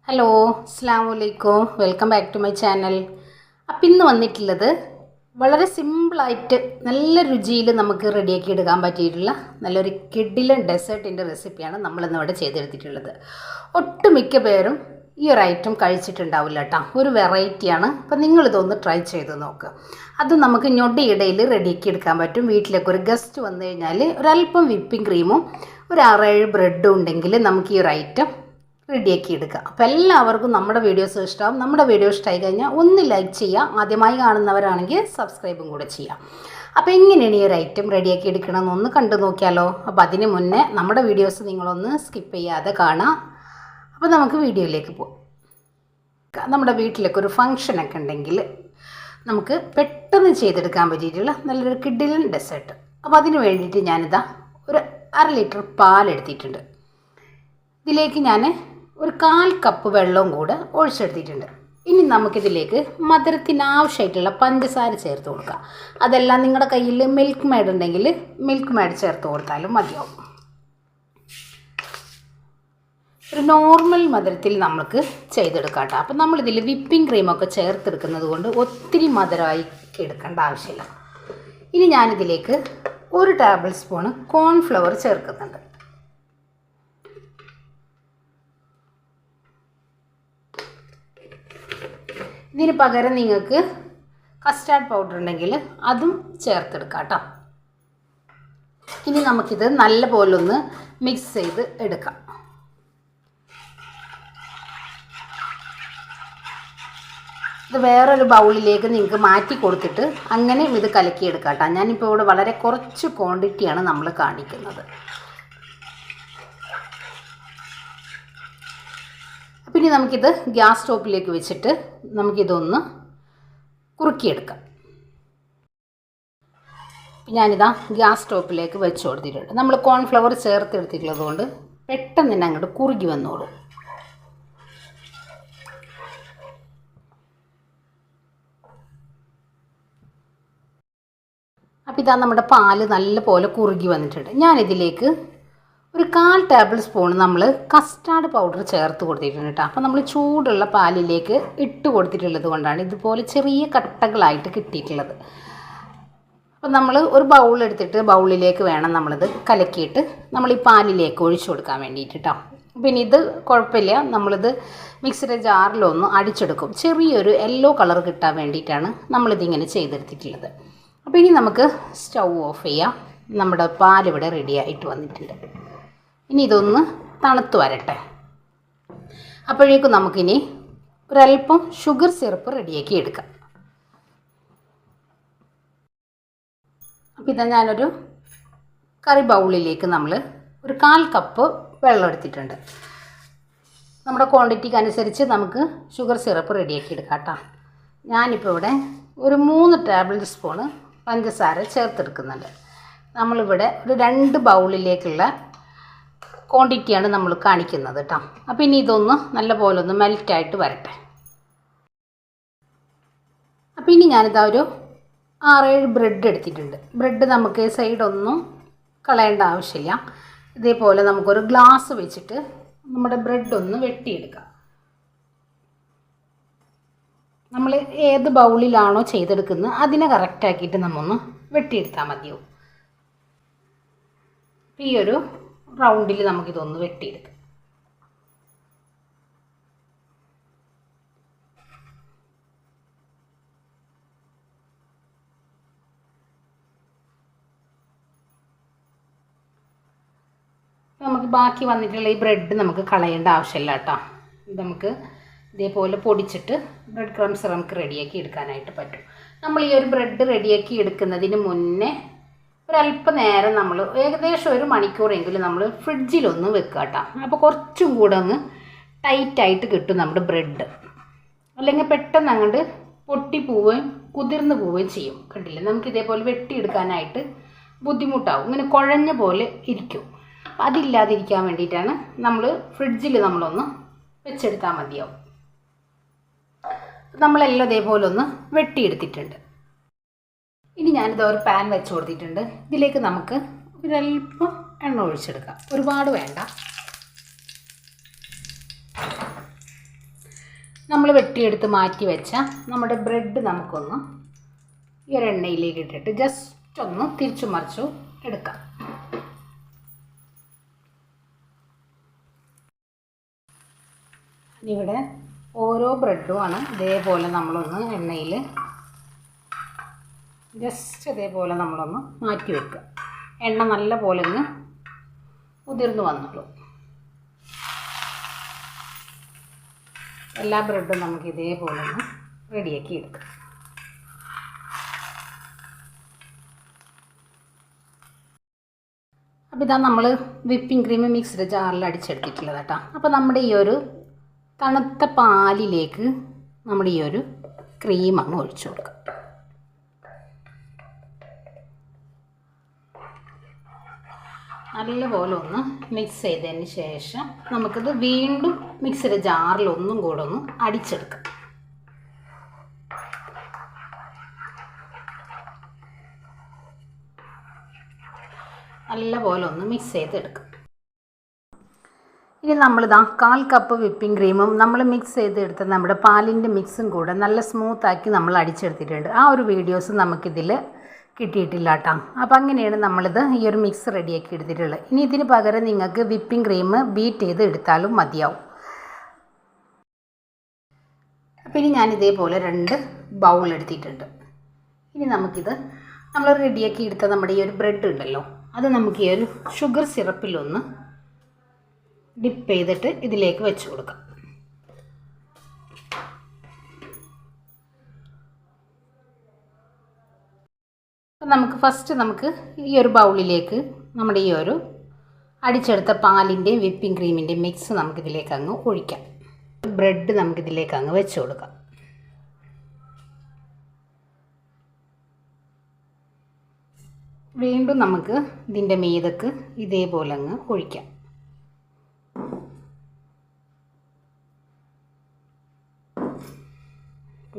Hello അസ്സലാമു അലൈക്കും welcome back to my channel. അപ്പം ഇന്ന് വന്നിട്ടുള്ളത് വളരെ സിമ്പിളായിട്ട് നല്ല രുചിയിൽ നമുക്ക് റെഡിയാക്കി എടുക്കാൻ പറ്റിയിട്ടുള്ള നല്ലൊരു കിഡിലൻ ഡെസേർട്ടിൻ്റെ റെസിപ്പിയാണ് നമ്മളിന്നിവിടെ ചെയ്തെടുത്തിട്ടുള്ളത്. ഒട്ടുമിക്ക പേരും ഈ ഒരു ഐറ്റം കഴിച്ചിട്ടുണ്ടാവില്ല കേട്ടോ. ഒരു വെറൈറ്റിയാണ്. അപ്പം നിങ്ങളിതൊന്ന് ട്രൈ ചെയ്ത് നോക്കുക. അത് നമുക്ക് ഞൊടിയിടയിൽ റെഡിയാക്കി എടുക്കാൻ പറ്റും. വീട്ടിലേക്ക് ഒരു ഗസ്റ്റ് വന്നു കഴിഞ്ഞാൽ ഒരല്പം വിപ്പിംഗ് ക്രീമും ഒരു 6-7 ബ്രെഡും ഉണ്ടെങ്കിൽ നമുക്ക് ഈ ഒരു ഐറ്റം റെഡിയാക്കി എടുക്കുക. അപ്പോൾ എല്ലാവർക്കും നമ്മുടെ വീഡിയോസ് ഇഷ്ടമാവും. നമ്മുടെ വീഡിയോ ഇഷ്ടമായി കഴിഞ്ഞാൽ ഒന്ന് ലൈക്ക് ചെയ്യുക. ആദ്യമായി കാണുന്നവരാണെങ്കിൽ സബ്സ്ക്രൈബും കൂടെ ചെയ്യാം. അപ്പോൾ എങ്ങനെയാണ് ഈ ഒരു ഐറ്റം റെഡിയാക്കി എടുക്കണമെന്ന് ഒന്ന് കണ്ടു നോക്കിയാലോ. അപ്പോൾ അതിന് മുന്നേ നമ്മുടെ വീഡിയോസ് നിങ്ങളൊന്ന് സ്കിപ്പ് ചെയ്യാതെ കാണാം. അപ്പോൾ നമുക്ക് വീഡിയോയിലേക്ക് പോകാം. നമ്മുടെ വീട്ടിലൊക്കെ ഒരു ഫങ്ഷനൊക്കെ ഉണ്ടെങ്കിൽ നമുക്ക് പെട്ടെന്ന് ചെയ്തെടുക്കാൻ പറ്റിയിട്ടുള്ള നല്ലൊരു കിഡിലൻ ഡെസേർട്ട്. അപ്പോൾ അതിന് വേണ്ടിയിട്ട് ഞാനിതാ ഒരു 1/2 ലിറ്റർ പാലെടുത്തിട്ടുണ്ട്. ഇതിലേക്ക് ഞാൻ ഒരു 1/4 കപ്പ് വെള്ളവും കൂടെ ഒഴിച്ചെടുത്തിട്ടുണ്ട്. ഇനി നമുക്കിതിലേക്ക് മധുരത്തിന് ആവശ്യമായിട്ടുള്ള പഞ്ചസാര ചേർത്ത് കൊടുക്കാം. അതെല്ലാം നിങ്ങളുടെ കയ്യിൽ മിൽക്ക് മേഡ് ഉണ്ടെങ്കിൽ മിൽക്ക് മേഡ് ചേർത്ത് കൊടുത്താലും മതിയാവും. ഒരു നോർമൽ മധുരത്തിൽ നമുക്ക് ചെയ്തെടുക്കാം കേട്ടോ. അപ്പം നമ്മളിതിൽ വിപ്പിംഗ് ക്രീമൊക്കെ ചേർത്തെടുക്കുന്നത് കൊണ്ട് ഒത്തിരി മധുരമായി എടുക്കേണ്ട ആവശ്യമില്ല. ഇനി ഞാനിതിലേക്ക് 1 ടേബിൾ സ്പൂണ് കോൺഫ്ലവർ ചേർക്കുന്നുണ്ട്. ഇതിന് പകരം നിങ്ങൾക്ക് കസ്റ്റാർഡ് പൗഡർ ഉണ്ടെങ്കിൽ അതും ചേർത്തെടുക്കാം കേട്ടോ. ഇനി നമുക്കിത് നല്ലപോലെ ഒന്ന് മിക്സ് ചെയ്ത് എടുക്കാം. ഇത് വേറൊരു ബൗളിലേക്ക് നിങ്ങൾക്ക് മാറ്റി കൊടുത്തിട്ട് അങ്ങനെ ഇത് കലക്കിയെടുക്കാം കേട്ടോ. ഞാനിപ്പോൾ ഇവിടെ വളരെ കുറച്ച് ക്വാണ്ടിറ്റിയാണ് നമ്മൾ കാണിക്കുന്നത്. പിന്നെ നമുക്കിത് ഗ്യാസ് സ്റ്റോപ്പിലേക്ക് വെച്ചിട്ട് നമുക്കിതൊന്ന് കുറുക്കിയെടുക്കാം. ഞാനിതാ ഗ്യാസ് സ്റ്റോപ്പിലേക്ക് വെച്ച് കൊടുത്തിട്ടുണ്ട്. നമ്മൾ കോൺഫ്ലവർ ചേർത്തെടുത്തിട്ടുള്ളത് കൊണ്ട് പെട്ടെന്ന് തന്നെ അങ്ങോട്ട് കുറുകി വന്നോളൂ. അപ്പോൾ ഇതാ നമ്മുടെ പാല് നല്ലപോലെ കുറുകി വന്നിട്ടുണ്ട്. ഞാനിതിലേക്ക് ഒരു 1/4 ടേബിൾ സ്പൂൺ നമ്മൾ കസ്റ്റാർഡ് പൗഡർ ചേർത്ത് കൊടുത്തിട്ടുണ്ട് കേട്ടോ. അപ്പോൾ നമ്മൾ ചൂടുള്ള പാലിലേക്ക് ഇട്ട് കൊടുത്തിട്ടുള്ളത് കൊണ്ടാണ് ഇതുപോലെ ചെറിയ കട്ടകളായിട്ട് കിട്ടിയിട്ടുള്ളത്. അപ്പോൾ നമ്മൾ ഒരു ബൗൾ എടുത്തിട്ട് ബൗളിലേക്ക് വേണം നമ്മളിത് കലക്കിയിട്ട് നമ്മൾ ഈ പാലിലേക്ക് ഒഴിച്ചു കൊടുക്കാൻ വേണ്ടിയിട്ട് കേട്ടോ. പിന്നെ ഇത് കുഴപ്പമില്ല, നമ്മളിത് മിക്സിയുടെ ജാറിലൊന്ന് അടിച്ചെടുക്കും. ചെറിയൊരു യെല്ലോ കളർ കിട്ടാൻ വേണ്ടിയിട്ടാണ് നമ്മളിതിങ്ങനെ ചെയ്തെടുത്തിട്ടുള്ളത്. അപ്പോൾ ഇനി നമുക്ക് സ്റ്റൗ ഓഫ് ചെയ്യാം. നമ്മുടെ പാലിവിടെ റെഡി ആയിട്ട് വന്നിട്ടുണ്ട്. ഇനി ഇതൊന്ന് തണുത്ത് വരട്ടെ. അപ്പോഴേക്കും നമുക്കിനി ഒരല്പം ഷുഗർ സിറപ്പ് റെഡിയാക്കി എടുക്കാം. അപ്പോൾ ഇതാ ഞാനൊരു കറി ബൗളിലേക്ക് നമ്മൾ ഒരു 1/4 കപ്പ് വെള്ളം എടുത്തിട്ടുണ്ട്. നമ്മുടെ ക്വാണ്ടിറ്റിക്ക് അനുസരിച്ച് നമുക്ക് ഷുഗർ സിറപ്പ് റെഡിയാക്കി എടുക്കാം കേട്ടോ. ഞാനിപ്പോൾ ഇവിടെ ഒരു 3 ടേബിൾ സ്പൂണ് പഞ്ചസാര ചേർത്തെടുക്കുന്നുണ്ട്. നമ്മളിവിടെ ഒരു 2 ബൗളിലേക്കുള്ള ക്വാണ്ടിറ്റിയാണ് നമ്മൾ കാണിക്കുന്നത് കേട്ടോ. അപ്പോൾ ഇനി ഇതൊന്ന് നല്ലപോലെ ഒന്ന് മെൽറ്റായിട്ട് വരട്ടെ. അപ്പോൾ ഇനി ഞാനിതാ ഒരു 6-7 ബ്രെഡ് എടുത്തിട്ടുണ്ട്. ബ്രെഡ് നമുക്ക് സൈഡൊന്നും കളയേണ്ട ആവശ്യമില്ല. ഇതേപോലെ നമുക്കൊരു ഗ്ലാസ് വെച്ചിട്ട് നമ്മുടെ ബ്രെഡ് ഒന്ന് വെട്ടിയെടുക്കാം. നമ്മൾ ഏത് ബൗളിലാണോ ചെയ്തെടുക്കുന്നത് അതിനെ കറക്റ്റാക്കിയിട്ട് നമ്മൊന്ന് വെട്ടിയെടുത്താൽ മതിയാവും. ഈ ഒരു റൗണ്ടിൽ നമുക്കിതൊന്ന് വെട്ടിയെടുക്കാം. നമുക്ക് ബാക്കി വന്നിട്ടുള്ള ഈ ബ്രെഡ് നമുക്ക് കളയേണ്ട ആവശ്യമില്ല കേട്ടോ. ഇത് നമുക്ക് ഇതേപോലെ പൊടിച്ചിട്ട് ബ്രെഡ് ക്രംസ് നമുക്ക് റെഡിയാക്കി എടുക്കാനായിട്ട് പറ്റും. നമ്മൾ ഈ ഒരു ബ്രെഡ് റെഡിയാക്കി എടുക്കുന്നതിന് മുന്നേ ഒരല്പം നേരം നമ്മൾ ഏകദേശം 1 മണിക്കൂറെങ്കിലും നമ്മൾ ഫ്രിഡ്ജിലൊന്ന് വെക്കുക കേട്ടോ. അപ്പോൾ കുറച്ചും കൂടെ ഒന്ന് ടൈറ്റായിട്ട് കിട്ടും നമ്മുടെ ബ്രെഡ്. അല്ലെങ്കിൽ പെട്ടെന്ന് അങ്ങോട്ട് പൊട്ടിപ്പോവുകയും കുതിർന്ന് പോവുകയും ചെയ്യും. കണ്ടില്ലേ, നമുക്ക് ഇതേപോലെ വെട്ടിയെടുക്കാനായിട്ട് ബുദ്ധിമുട്ടാവും. ഇങ്ങനെ കുഴഞ്ഞ പോലെ ഇരിക്കും. അതില്ലാതിരിക്കാൻ വേണ്ടിയിട്ടാണ് നമ്മൾ ഫ്രിഡ്ജിൽ നമ്മളൊന്ന് വെച്ചെടുത്താൽ മതിയാവും. നമ്മളെല്ലാം ഇതേപോലെ ഒന്ന് വെട്ടിയെടുത്തിട്ടുണ്ട്. ഇനി ഞാനിത് ഒരു പാൻ വെച്ച് കൊടുത്തിട്ടുണ്ട്. ഇതിലേക്ക് നമുക്ക് ഒരല്പം എണ്ണ ഒഴിച്ചെടുക്കാം. ഒരുപാട് വേണ്ട. നമ്മൾ വെട്ടിയെടുത്ത് മാറ്റി വെച്ച നമ്മുടെ ബ്രെഡ് നമുക്കൊന്ന് ഈ ഒരു എണ്ണയിലേക്ക് ഇട്ടിട്ട് ജസ്റ്റ് ഒന്ന് തിരിച്ചു മറിച്ചു എടുക്കാം. ഇവിടെ ഓരോ ബ്രെഡുമാണ് ഇതേപോലെ നമ്മളൊന്ന് എണ്ണയിൽ ജസ്റ്റ് ഇതേപോലെ നമ്മളൊന്ന് മാറ്റി വെക്കുക. എണ്ണ നല്ല പോലെ ഒന്ന് ഉതിർന്ന് വന്നോളൂ. എല്ലാ ബ്രെഡും നമുക്ക് ഇതേപോലെ ഒന്ന് റെഡിയാക്കി എടുക്കാം. അപ്പോൾ ഇതാ നമ്മൾ വിപ്പിംഗ് ക്രീം മിക്സ്ഡ് ജാറിൽ അടിച്ചെടുത്തിട്ടുള്ളത് കേട്ടോ. അപ്പോൾ നമ്മുടെ ഈ ഒരു തണുത്ത പാലിലേക്ക് നമ്മുടെ ഈ ഒരു ക്രീം അങ്ങ് ഒഴിച്ചു കൊടുക്കാം. നല്ലപോലെ ഒന്ന് മിക്സ് ചെയ്തതിന് ശേഷം നമുക്കിത് വീണ്ടും മിക്സിയുടെ ജാറിൽ ഒന്നും കൂടെ ഒന്ന് അടിച്ചെടുക്കാം. നല്ലപോലെ ഒന്ന് മിക്സ് ചെയ്തെടുക്കാം. ഇനി നമ്മളിതാ 1/4 കപ്പ് വിപ്പിംഗ് ക്രീമും നമ്മൾ മിക്സ് ചെയ്തെടുത്ത നമ്മുടെ പാലിൻ്റെ മിക്സും കൂടെ നല്ല സ്മൂത്താക്കി നമ്മൾ അടിച്ചെടുത്തിട്ടുണ്ട്. ആ ഒരു വീഡിയോസ് നമുക്കിതിൽ കിട്ടിയിട്ടില്ല കേട്ടോ. അപ്പോൾ അങ്ങനെയാണ് നമ്മളിത് ഈ ഒരു മിക്സ് റെഡിയാക്കി എടുത്തിട്ടുള്ളത്. ഇനി ഇതിന് പകരം നിങ്ങൾക്ക് വിപ്പിംഗ് ക്രീം ബീറ്റ് ചെയ്ത് എടുത്താലും മതിയാവും. അപ്പോൾ ഇനി ഞാൻ ഇതേപോലെ 2 ബൗൾ എടുത്തിട്ടുണ്ട്. ഇനി നമുക്കിത് നമ്മൾ റെഡിയാക്കി എടുത്ത നമ്മുടെ ഈ ഒരു ബ്രെഡ് ഉണ്ടല്ലോ, അത് നമുക്ക് ഈ ഒരു ഷുഗർ സിറപ്പിലൊന്ന് ഡിപ്പ് ചെയ്തിട്ട് ഇതിലേക്ക് വെച്ച് കൊടുക്കാം. നമുക്ക് ഫസ്റ്റ് നമുക്ക് ഈ ഒരു ബൗളിലേക്ക് നമ്മുടെ ഈ ഒരു അടിച്ചെടുത്ത പാലിൻ്റെയും വിപ്പിംഗ് ക്രീമിൻ്റെയും മിക്സ് നമുക്കിതിലേക്ക് അങ്ങ് ഒഴിക്കാം. ബ്രെഡ് നമുക്കിതിലേക്ക് അങ്ങ് വെച്ച് കൊടുക്കാം. വീണ്ടും നമുക്ക് ഇതിൻ്റെ മീതക്ക് ഇതേപോലെ അങ്ങ് ഒഴിക്കാം.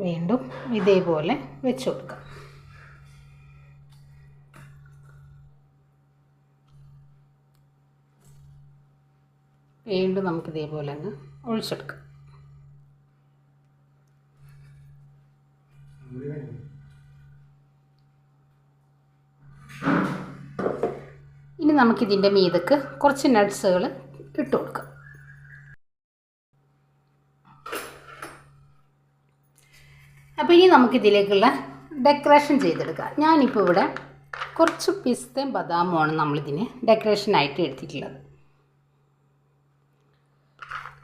വീണ്ടും ഇതേപോലെ വെച്ച് കൊടുക്കാം. വീണ്ടും നമുക്ക് ഇതേപോലെ അങ്ങ് ഒഴിച്ചെടുക്കാം. ഇനി നമുക്കിതിൻ്റെ മീതക്ക് കുറച്ച് നട്ട്സുകൾ ഇട്ട് കൊടുക്കാം. അപ്പോൾ ഇനി നമുക്കിതിലേക്കുള്ള ഡെക്കറേഷൻ ചെയ്തെടുക്കാം. ഞാനിപ്പോൾ ഇവിടെ കുറച്ച് പിസ്തയും ബദാമുമാണ് നമ്മളിതിന് ഡെക്കറേഷനായിട്ട് എടുത്തിട്ടുള്ളത്.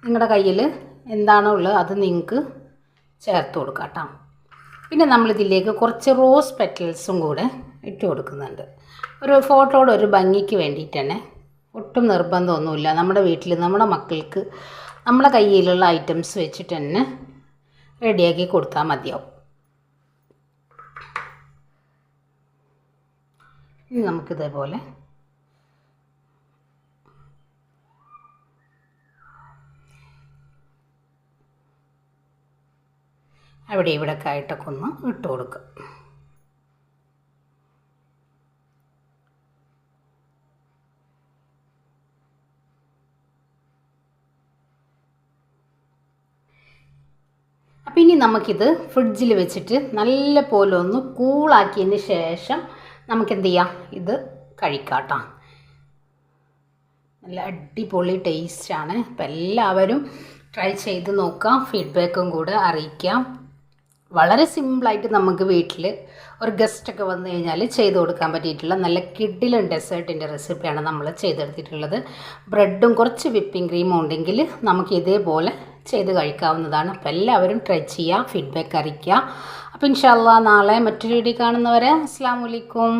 നിങ്ങളുടെ കയ്യിൽ എന്താണോ ഉള്ളത് അത് നിങ്ങൾക്ക് ചേർത്ത് കൊടുക്കാം കേട്ടോ. പിന്നെ നമ്മളിതിലേക്ക് കുറച്ച് റോസ് പെറ്റൽസും കൂടെ ഇട്ട് കൊടുക്കുന്നുണ്ട്. ഒരു ഫോട്ടോയുടെ ഒരു ഭംഗിക്ക് വേണ്ടിയിട്ട് തന്നെ, ഒട്ടും നിർബന്ധമൊന്നുമില്ല. നമ്മുടെ വീട്ടിൽ നമ്മുടെ മക്കൾക്ക് നമ്മുടെ കയ്യിലുള്ള ഐറ്റംസ് വെച്ചിട്ട് തന്നെ റെഡിയാക്കി കൊടുത്താൽ മതിയാവും. ഇനി നമുക്കിതേപോലെ അവിടെ ഇവിടെയൊക്കെ ആയിട്ടൊക്കെ ഒന്ന് ഇട്ട് കൊടുക്കുക. അപ്പോൾ ഇനി നമുക്കിത് ഫ്രിഡ്ജിൽ വെച്ചിട്ട് നല്ല പോലെ ഒന്ന് കൂളാക്കിയതിന് ശേഷം നമുക്കെന്ത് ചെയ്യാം, ഇത് കഴിക്കാം കേട്ടോ. നല്ല അടിപൊളി ടേസ്റ്റാണ്. അപ്പോൾ എല്ലാവരും ട്രൈ ചെയ്ത് നോക്കാം, ഫീഡ്ബാക്കും കൂടെ അറിയിക്കാം. വളരെ സിമ്പിളായിട്ട് നമുക്ക് വീട്ടിൽ ഒരു ഗസ്റ്റൊക്കെ വന്നു കഴിഞ്ഞാൽ ചെയ്ത് കൊടുക്കാൻ പറ്റിയിട്ടുള്ള നല്ല കിഡിലും ഡെസേർട്ടിൻ്റെ റെസിപ്പിയാണ് നമ്മൾ ചെയ്തെടുത്തിട്ടുള്ളത്. ബ്രെഡും കുറച്ച് വിപ്പിംഗ് ക്രീമും ഉണ്ടെങ്കിൽ നമുക്ക് ഇതേപോലെ ചെയ്ത് കഴിക്കാവുന്നതാണ്. അപ്പോൾ എല്ലാവരും ട്രൈ ചെയ്യുക, ഫീഡ്ബാക്ക് അറിയിക്കുക. അപ്പോൾ ഇൻഷാ അല്ലാഹ് നാളെ മറ്റൊരു വീഡിയോ കാണുന്നവരെ അസ്സലാമു അലൈക്കും.